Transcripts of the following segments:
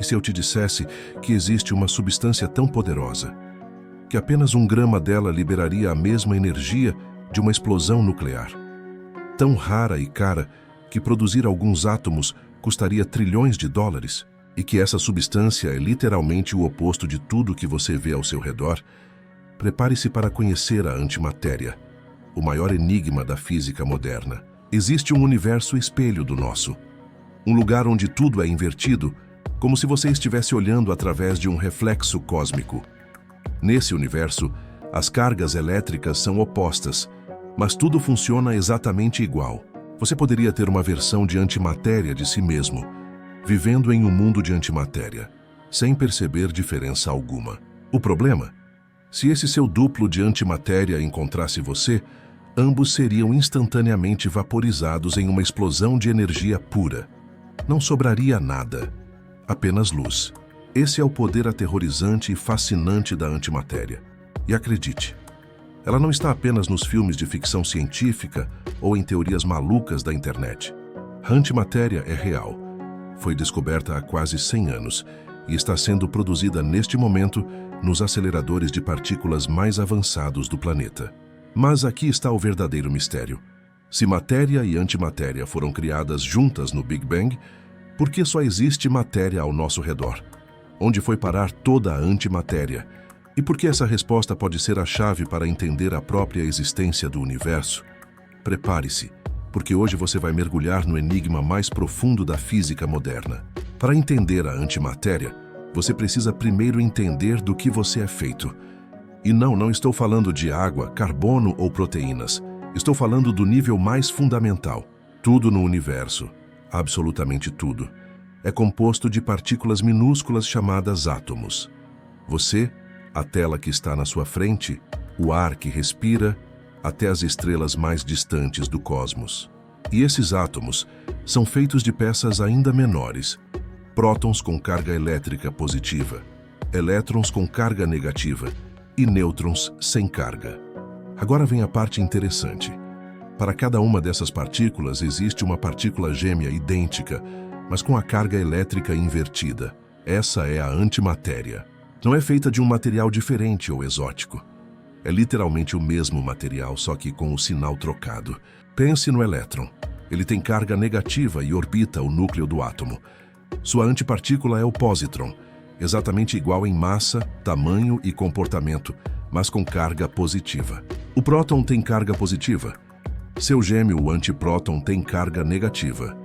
E se eu te dissesse que existe uma substância tão poderosa, que apenas 1 grama dela liberaria a mesma energia de uma explosão nuclear? Tão rara e cara que produzir alguns átomos custaria trilhões de dólares, e que essa substância é literalmente o oposto de tudo que você vê ao seu redor. Prepare-se para conhecer a antimatéria, o maior enigma da física moderna. Existe um universo espelho do nosso, um lugar onde tudo é invertido, como se você estivesse olhando através de um reflexo cósmico. Nesse universo, as cargas elétricas são opostas, mas tudo funciona exatamente igual. Você poderia ter uma versão de antimatéria de si mesmo, vivendo em um mundo de antimatéria, sem perceber diferença alguma. O problema? Se esse seu duplo de antimatéria encontrasse você, ambos seriam instantaneamente vaporizados em uma explosão de energia pura. Não sobraria nada, apenas luz. Esse é o poder aterrorizante e fascinante da antimatéria. E acredite, ela não está apenas nos filmes de ficção científica ou em teorias malucas da internet. A antimatéria é real. Foi descoberta há quase 100 anos e está sendo produzida neste momento nos aceleradores de partículas mais avançados do planeta. Mas aqui está o verdadeiro mistério. Se matéria e antimatéria foram criadas juntas no Big Bang, por que só existe matéria ao nosso redor? Onde foi parar toda a antimatéria? E por que essa resposta pode ser a chave para entender a própria existência do universo? Prepare-se, porque hoje você vai mergulhar no enigma mais profundo da física moderna. Para entender a antimatéria, você precisa primeiro entender do que você é feito. E não estou falando de água, carbono ou proteínas. Estou falando do nível mais fundamental. Tudo no universo, absolutamente tudo, é composto de partículas minúsculas chamadas átomos. Você, a tela que está na sua frente, o ar que respira, até as estrelas mais distantes do cosmos. E esses átomos são feitos de peças ainda menores, prótons com carga elétrica positiva, elétrons com carga negativa e nêutrons sem carga. Agora vem a parte interessante. Para cada uma dessas partículas existe uma partícula gêmea idêntica, mas com a carga elétrica invertida. Essa é a antimatéria. Não é feita de um material diferente ou exótico. É literalmente o mesmo material, só que com o sinal trocado. Pense no elétron. Ele tem carga negativa e orbita o núcleo do átomo. Sua antipartícula é o pósitron, exatamente igual em massa, tamanho e comportamento, mas com carga positiva. O próton tem carga positiva. Seu gêmeo, o antipróton, tem carga negativa.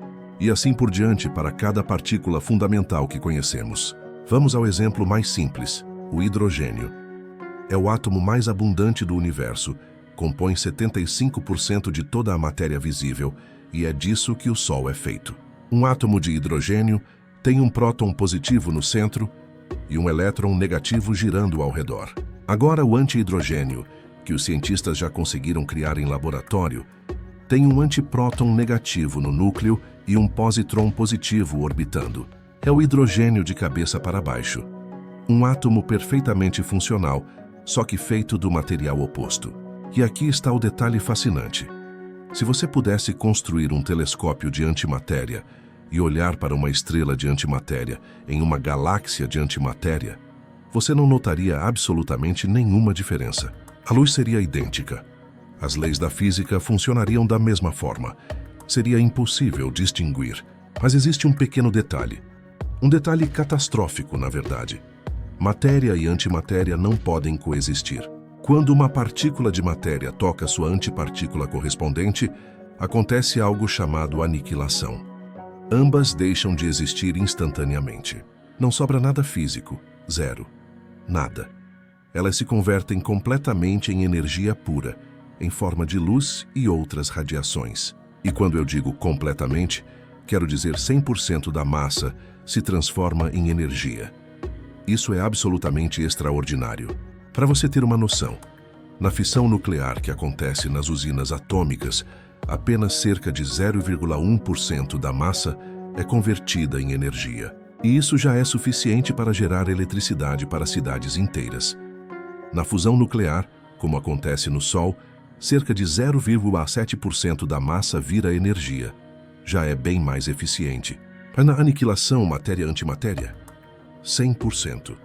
E assim por diante para cada partícula fundamental que conhecemos. Vamos ao exemplo mais simples, o hidrogênio. É o átomo mais abundante do universo, compõe 75% de toda a matéria visível e é disso que o Sol é feito. Um átomo de hidrogênio tem um próton positivo no centro e um elétron negativo girando ao redor. Agora o antihidrogênio, que os cientistas já conseguiram criar em laboratório, tem um antipróton negativo no núcleo e um positron positivo orbitando. É o hidrogênio de cabeça para baixo. Um átomo perfeitamente funcional, só que feito do material oposto. E aqui está o detalhe fascinante. Se você pudesse construir um telescópio de antimatéria e olhar para uma estrela de antimatéria em uma galáxia de antimatéria, você não notaria absolutamente nenhuma diferença. A luz seria idêntica. As leis da física funcionariam da mesma forma. Seria impossível distinguir. Mas existe um pequeno detalhe. Um detalhe catastrófico, na verdade. Matéria e antimatéria não podem coexistir. Quando uma partícula de matéria toca sua antipartícula correspondente, acontece algo chamado aniquilação. Ambas deixam de existir instantaneamente. Não sobra nada físico, zero. Nada. Elas se convertem completamente em energia pura, em forma de luz e outras radiações. E quando eu digo completamente, quero dizer 100% da massa se transforma em energia. Isso é absolutamente extraordinário. Para você ter uma noção, na fissão nuclear que acontece nas usinas atômicas, apenas cerca de 0,1% da massa é convertida em energia. E isso já é suficiente para gerar eletricidade para cidades inteiras. Na fusão nuclear, como acontece no Sol, cerca de 0,7% da massa vira energia. Já é bem mais eficiente. Mas na aniquilação matéria-antimatéria, 100%.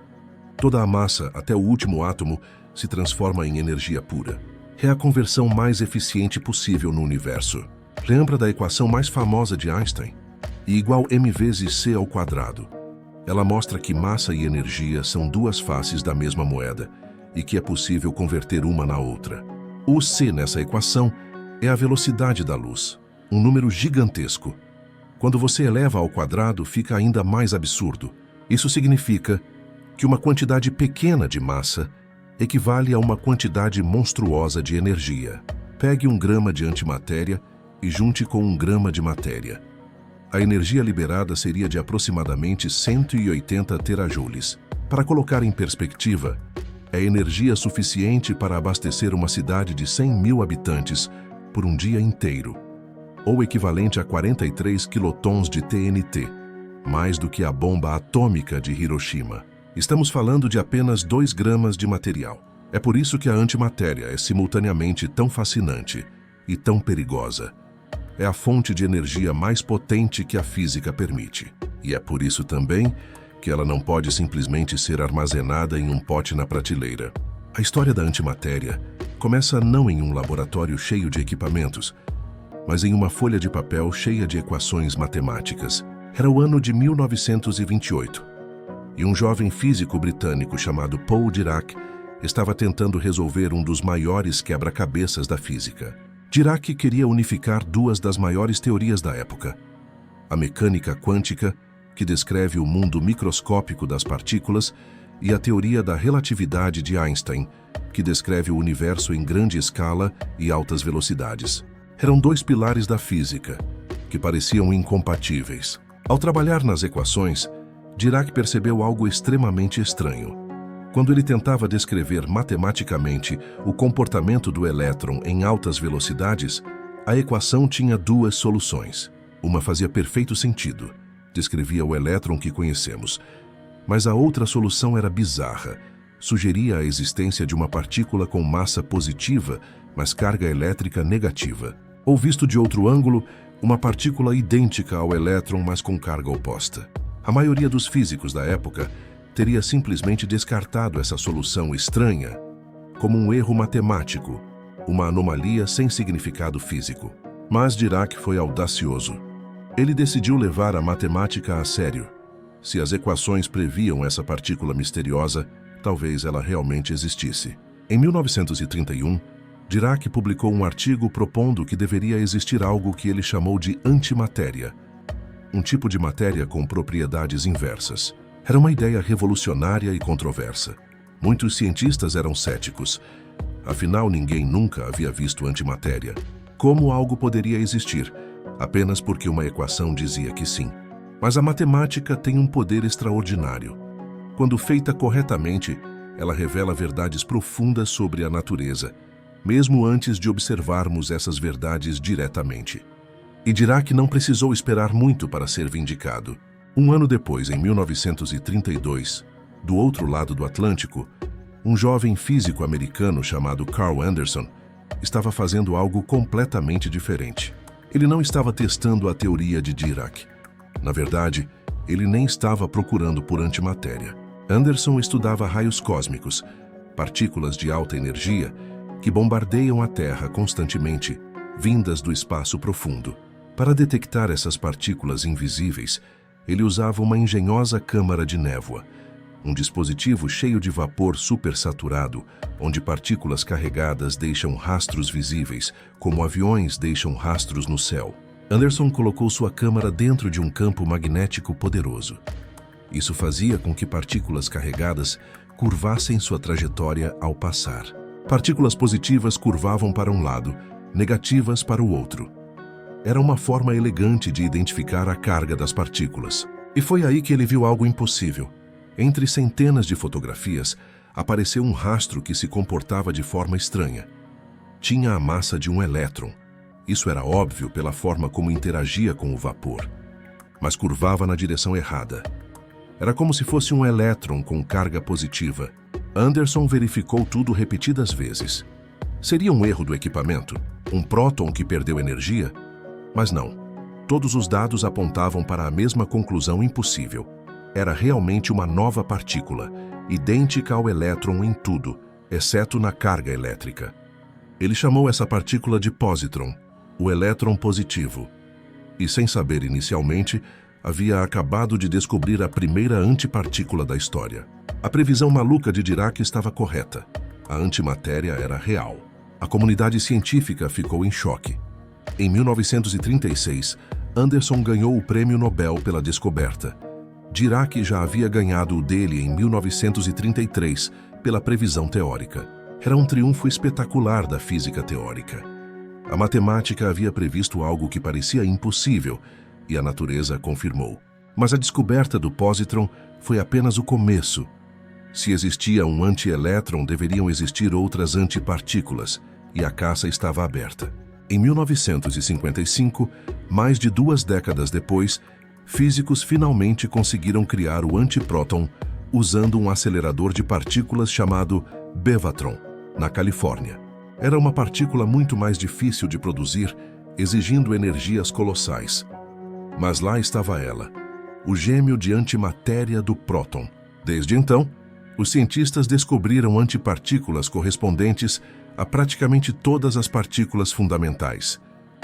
Toda a massa, até o último átomo, se transforma em energia pura. É a conversão mais eficiente possível no universo. Lembra da equação mais famosa de Einstein? I igual m vezes c ao quadrado. Ela mostra que massa e energia são duas faces da mesma moeda e que é possível converter uma na outra. O c nessa equação é a velocidade da luz, um número gigantesco. Quando você eleva ao quadrado, fica ainda mais absurdo. Isso significa que uma quantidade pequena de massa equivale a uma quantidade monstruosa de energia. Pegue 1 grama de antimatéria e junte com 1 grama de matéria. A energia liberada seria de aproximadamente 180 terajoules. Para colocar em perspectiva, é energia suficiente para abastecer uma cidade de 100 mil habitantes por um dia inteiro, ou equivalente a 43 quilotons de TNT, mais do que a bomba atômica de Hiroshima. Estamos falando de apenas 2 gramas de material. É por isso que a antimatéria é simultaneamente tão fascinante e tão perigosa. É a fonte de energia mais potente que a física permite. E é por isso também que ela não pode simplesmente ser armazenada em um pote na prateleira. A história da antimatéria começa não em um laboratório cheio de equipamentos, mas em uma folha de papel cheia de equações matemáticas. Era o ano de 1928. E um jovem físico britânico chamado Paul Dirac estava tentando resolver um dos maiores quebra-cabeças da física. Dirac queria unificar 2 das maiores teorias da época: a mecânica quântica, que descreve o mundo microscópico das partículas, e a teoria da relatividade de Einstein, que descreve o universo em grande escala e altas velocidades. Eram 2 pilares da física, que pareciam incompatíveis. Ao trabalhar nas equações, Dirac percebeu algo extremamente estranho. Quando ele tentava descrever matematicamente o comportamento do elétron em altas velocidades, a equação tinha 2 soluções. Uma fazia perfeito sentido, descrevia o elétron que conhecemos, mas a outra solução era bizarra, sugeria a existência de uma partícula com massa positiva, mas carga elétrica negativa. Ou visto de outro ângulo, uma partícula idêntica ao elétron, mas com carga oposta. A maioria dos físicos da época teria simplesmente descartado essa solução estranha como um erro matemático, uma anomalia sem significado físico. Mas Dirac foi audacioso. Ele decidiu levar a matemática a sério. Se as equações previam essa partícula misteriosa, talvez ela realmente existisse. Em 1931, Dirac publicou um artigo propondo que deveria existir algo que ele chamou de antimatéria, um tipo de matéria com propriedades inversas. Era uma ideia revolucionária e controversa. Muitos cientistas eram céticos. Afinal, ninguém nunca havia visto antimatéria. Como algo poderia existir, apenas porque uma equação dizia que sim? Mas a matemática tem um poder extraordinário. Quando feita corretamente, ela revela verdades profundas sobre a natureza, mesmo antes de observarmos essas verdades diretamente. E Dirac não precisou esperar muito para ser vindicado. Um ano depois, em 1932, do outro lado do Atlântico, um jovem físico americano chamado Carl Anderson estava fazendo algo completamente diferente. Ele não estava testando a teoria de Dirac. Na verdade, ele nem estava procurando por antimatéria. Anderson estudava raios cósmicos, partículas de alta energia que bombardeiam a Terra constantemente, vindas do espaço profundo. Para detectar essas partículas invisíveis, ele usava uma engenhosa câmara de névoa, um dispositivo cheio de vapor supersaturado, onde partículas carregadas deixam rastros visíveis, como aviões deixam rastros no céu. Anderson colocou sua câmara dentro de um campo magnético poderoso. Isso fazia com que partículas carregadas curvassem sua trajetória ao passar. Partículas positivas curvavam para um lado, negativas para o outro. Era uma forma elegante de identificar a carga das partículas. E foi aí que ele viu algo impossível. Entre centenas de fotografias, apareceu um rastro que se comportava de forma estranha. Tinha a massa de um elétron. Isso era óbvio pela forma como interagia com o vapor, mas curvava na direção errada. Era como se fosse um elétron com carga positiva. Anderson verificou tudo repetidas vezes. Seria um erro do equipamento? Um próton que perdeu energia? Mas não. Todos os dados apontavam para a mesma conclusão impossível. era realmente uma nova partícula, idêntica ao elétron em tudo, exceto na carga elétrica. Ele chamou essa partícula de positron, o elétron positivo. E sem saber inicialmente, havia acabado de descobrir a primeira antipartícula da história. A previsão maluca de Dirac estava correta. A antimatéria era real. A comunidade científica ficou em choque. Em 1936, Anderson ganhou o Prêmio Nobel pela descoberta. Dirac já havia ganhado o dele em 1933 pela previsão teórica. Era um triunfo espetacular da física teórica. A matemática havia previsto algo que parecia impossível, e a natureza confirmou. Mas a descoberta do positron foi apenas o começo. Se existia um antielétron, deveriam existir outras antipartículas, e a caça estava aberta. Em 1955, mais de 2 décadas depois, físicos finalmente conseguiram criar o antipróton usando um acelerador de partículas chamado Bevatron, na Califórnia. Era uma partícula muito mais difícil de produzir, exigindo energias colossais. Mas lá estava ela, o gêmeo de antimatéria do próton. Desde então, os cientistas descobriram antipartículas correspondentes a praticamente todas as partículas fundamentais: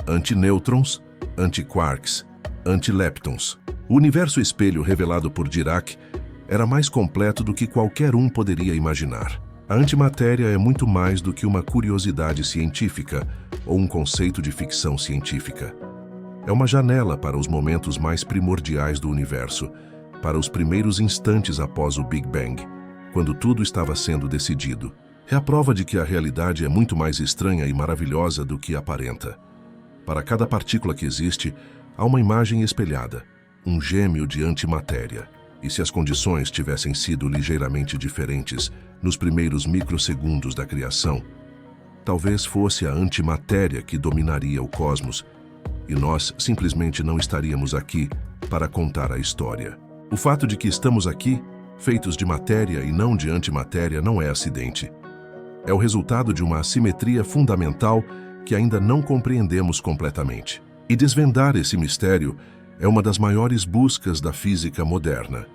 antinêutrons, antiquarks, antileptons. O universo espelho revelado por Dirac era mais completo do que qualquer um poderia imaginar. A antimatéria é muito mais do que uma curiosidade científica ou um conceito de ficção científica. É uma janela para os momentos mais primordiais do universo, para os primeiros instantes após o Big Bang, quando tudo estava sendo decidido. É a prova de que a realidade é muito mais estranha e maravilhosa do que aparenta. Para cada partícula que existe, há uma imagem espelhada, um gêmeo de antimatéria. E se as condições tivessem sido ligeiramente diferentes nos primeiros microsegundos da criação, talvez fosse a antimatéria que dominaria o cosmos, e nós simplesmente não estaríamos aqui para contar a história. O fato de que estamos aqui, feitos de matéria e não de antimatéria, não é acidente. É o resultado de uma assimetria fundamental que ainda não compreendemos completamente. E desvendar esse mistério é uma das maiores buscas da física moderna.